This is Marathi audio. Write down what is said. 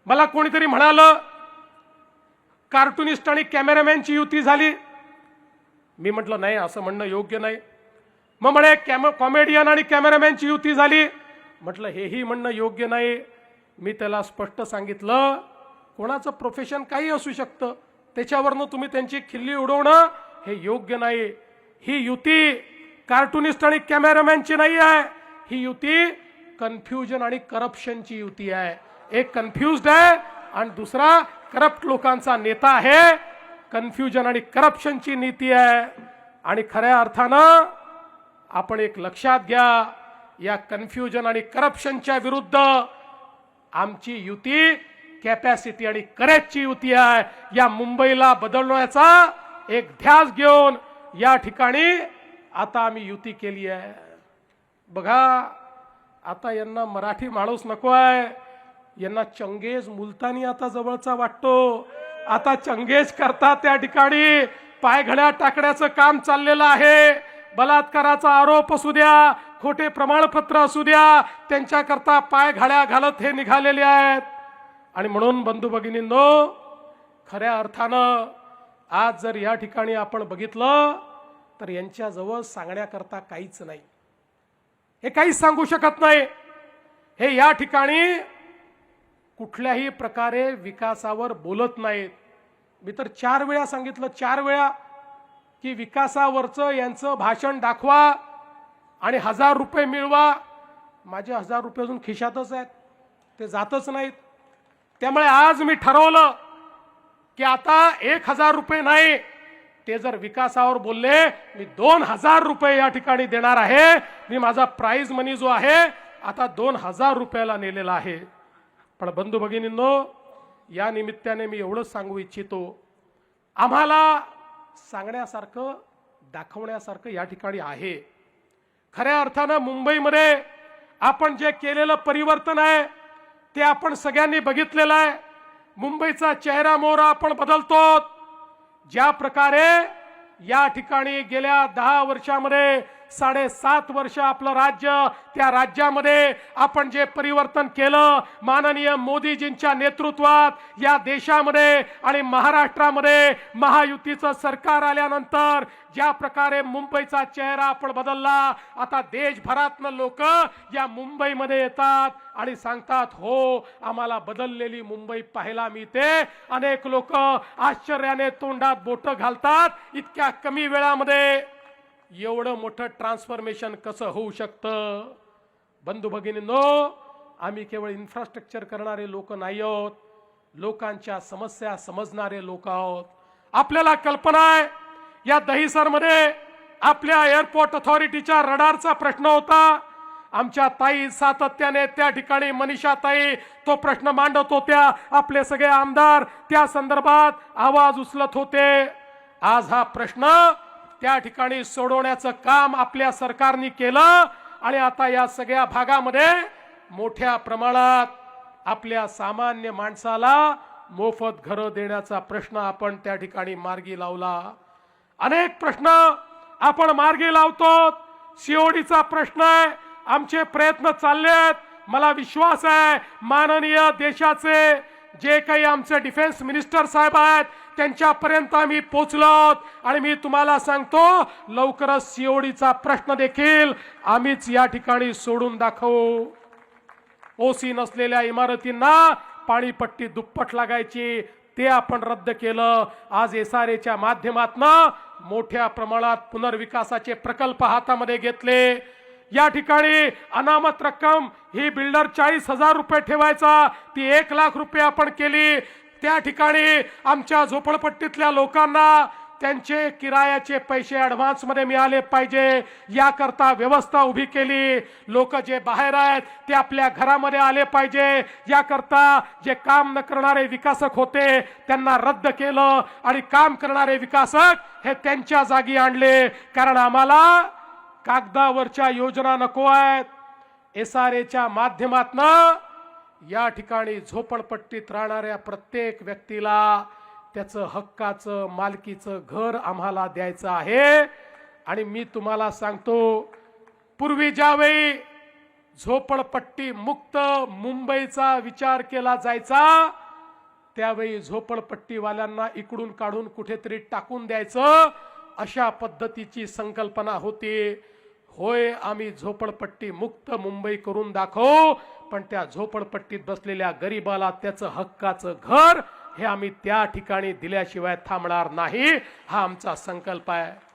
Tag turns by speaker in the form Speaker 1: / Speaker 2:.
Speaker 1: मला कोणीतरी म्हणालं कार्टूनिस्ट आणि कॅमेरामॅनची युती झाली. मी म्हटलं नाही, असं म्हणणं योग्य नाही. मग म्हणे कॉमेडियन आणि कॅमेरामॅनची युती झाली. म्हटलं हेही म्हणणं योग्य नाही. मी त्याला स्पष्ट सांगितलं कोणाचं प्रोफेशन काही असू शकतं, त्याच्यावरनं तुम्ही त्यांची खिल्ली उडवणं हे योग्य नाही. ही युती कार्टूनिस्ट आणि कॅमेरामॅनची नाही आहे, ही युती कन्फ्युजन आणि करप्शनची युती आहे. एक कन्फ्युज्ड आहे आणि दुसरा करप्ट लोकांचा नेता आहे. कन्फ्युजन आणि करप्शनची नीती आहे. आणि खऱ्या अर्थानं आपण एक लक्षात घ्या, या कन्फ्युजन आणि करप्शनच्या विरुद्ध आमची युती कॅपॅसिटी आणि करेजची युती आहे. या मुंबईला बदलण्याचा एक ध्यास घेऊन या ठिकाणी आता आम्ही युती केली आहे. बघा, आता यांना मराठी माणूस नको आहे, यांना चंगेज मुलतानी आता जवळचा वाटतो. आता चंगेज करतात त्या ठिकाणी पायघड्या टाकण्याचं काम चाललेलं आहे. बलात्काराचा आरोप असू द्या, खोटे प्रमाणपत्र असू द्या, त्यांच्याकरता पाय घाड्या घालत हे निघालेले आहेत. आणि म्हणून बंधू भगिनींनो, खऱ्या अर्थानं आज जर या ठिकाणी आपण बघितलं तर यांच्याजवळ सांगण्याकरता काहीच नाही. हे काहीच सांगू शकत नाही. हे या ठिकाणी कुठल्याही प्रकारे विकासावर बोलत नाहीत. मी तर 4 वेळा सांगितलं, 4 वेळा की विकासावरचं यांचं भाषण दाखवा आणि 1000 रुपये मिळवा. माझे 1000 रुपये अजून खिशातच आहेत, ते जातच नाहीत. त्यामुळे आज मी ठरवलं की आता 1000 रुपये नाही, ते जर विकासावर बोलले मी 2000 रुपये या ठिकाणी देणार आहे. मी माझा प्राइज मनी जो आहे आता 2000 रुपयाला नेलेला आहे. पण बंधू भगिनींनो, या निमित्ताने मी एवढंच सांगू इच्छितो, आम्हाला सांगण्यासारखं दाखवण्यासारखं या ठिकाणी आहे. खऱ्या अर्थानं मुंबईमध्ये आपण जे केलेलं परिवर्तन आहे ते आपण सगळ्यांनी बघितलेलं आहे. मुंबईचा चेहरा मोहरा आपण बदलतो. ज्या प्रकारे या ठिकाणी गेल्या 10 वर्षामध्ये 7.5 वर्ष आपलं राज्य, त्या राज्यामध्ये आपण जे परिवर्तन केलं माननीय मोदीजींच्या नेतृत्वात या देशामध्ये आणि महाराष्ट्रामध्ये महायुतीचं सरकार आल्यानंतर ज्या प्रकारे मुंबईचा चेहरा आपण बदलला, आता देशभरातनं लोक या मुंबईमध्ये येतात आणि सांगतात हो, आम्हाला बदललेली मुंबई पाहायला मिळते. अनेक लोक आश्चर्याने तोंडात बोटं घालतात, इतक्या कमी वेळामध्ये एवढं मोठं ट्रान्सफॉर्मेशन कसं होऊ शकतं. बंधू भगिनींनो, आम्ही केवळ इन्फ्रास्ट्रक्चर करणारे लोक नाही आहोत, लोकांच्या समस्या समजणारे लोक आहोत. आपल्याला कल्पना आहे या दहिसरमध्ये आपल्या एअरपोर्ट अथॉरिटीच्या रडारचा प्रश्न होता. आमच्या ताई सातत्याने त्या ठिकाणी मनीषा ताई तो प्रश्न मांडत होत्या. आपले सगळे आमदार त्या संदर्भात आवाज उचलत होते. आज हा प्रश्न त्या ठिकाणी सोडवण्याचं काम आपल्या सरकारने केलं आणि आता या सगळ्या भागामध्ये मोठ्या प्रमाणात आपल्या सामान्य माणसाला मोफत घरं देण्याचा प्रश्न आपण त्या ठिकाणी मार्गी लावला. अनेक प्रश्न आपण मार्गी लावतो. सीओडीचा प्रश्न आहे, आमचे प्रयत्न चालले आहेत. मला विश्वास आहे माननीय देशाचे जे काही आमचे डिफेन्स मिनिस्टर साहेब आहेत त्यांच्यापर्यंत आम्ही पोहोचलो आणि मी तुम्हाला सांगतो लवकरच सीओडीचा प्रश्न देखील आम्हीच या ठिकाणी सोडून दाखवू. ओसी नसलेल्या इमारतींना पाणीपट्टी दुप्पट लागायची, ते आपण रद्द केलं. आज एसआरएच्या माध्यमातून मोठ्या प्रमाणात पुनर्विकासाचे प्रकल्प हातामध्ये घेतले. या ठिकाणी अनामत रक्कम ही बिल्डर 40,000 रुपये ठेवायचा, ती 1,00,000 रुपये आपण केली. त्या ठिकाणी आमच्या झोपडपट्टीतल्या लोकांना त्यांचे किरायाचे पैसे ॲडव्हान्स मध्ये मिळाले पाहिजे याकरता व्यवस्था उभी केली. लोक जे बाहेर आहेत ते आपल्या घरामध्ये आले पाहिजे याकरता जे काम न करणारे विकासक होते त्यांना रद्द केलं आणि काम करणारे विकासक हे त्यांच्या जागी आणले. कारण आम्हाला कागदावरच्या योजना नको आहेत. एसआरएच्या माध्यमातून या ठिकाणी झोपडपट्टीत राहणाऱ्या प्रत्येक व्यक्तीला त्याचं हक्काचं मालकीचं घर आम्हाला द्यायचं आहे. आणि मी तुम्हाला सांगतो, पूर्वी ज्यावेळी झोपडपट्टी मुक्त मुंबईचा विचार केला जायचा, त्यावेळी झोपडपट्टीवाल्यांना इकडून काढून कुठेतरी टाकून द्यायचं, अशा पद्धतीची संकल्पना होती. होय, आम्ही झोपडपट्टी मुक्त मुंबई करून दाखवू, पण त्या झोपडपट्टीत बसलेल्या गरीबाला त्याचं हक्काचं घर हे आम्ही त्या ठिकाणी दिल्याशिवाय थांबणार नाही, हा आमचा संकल्प आहे.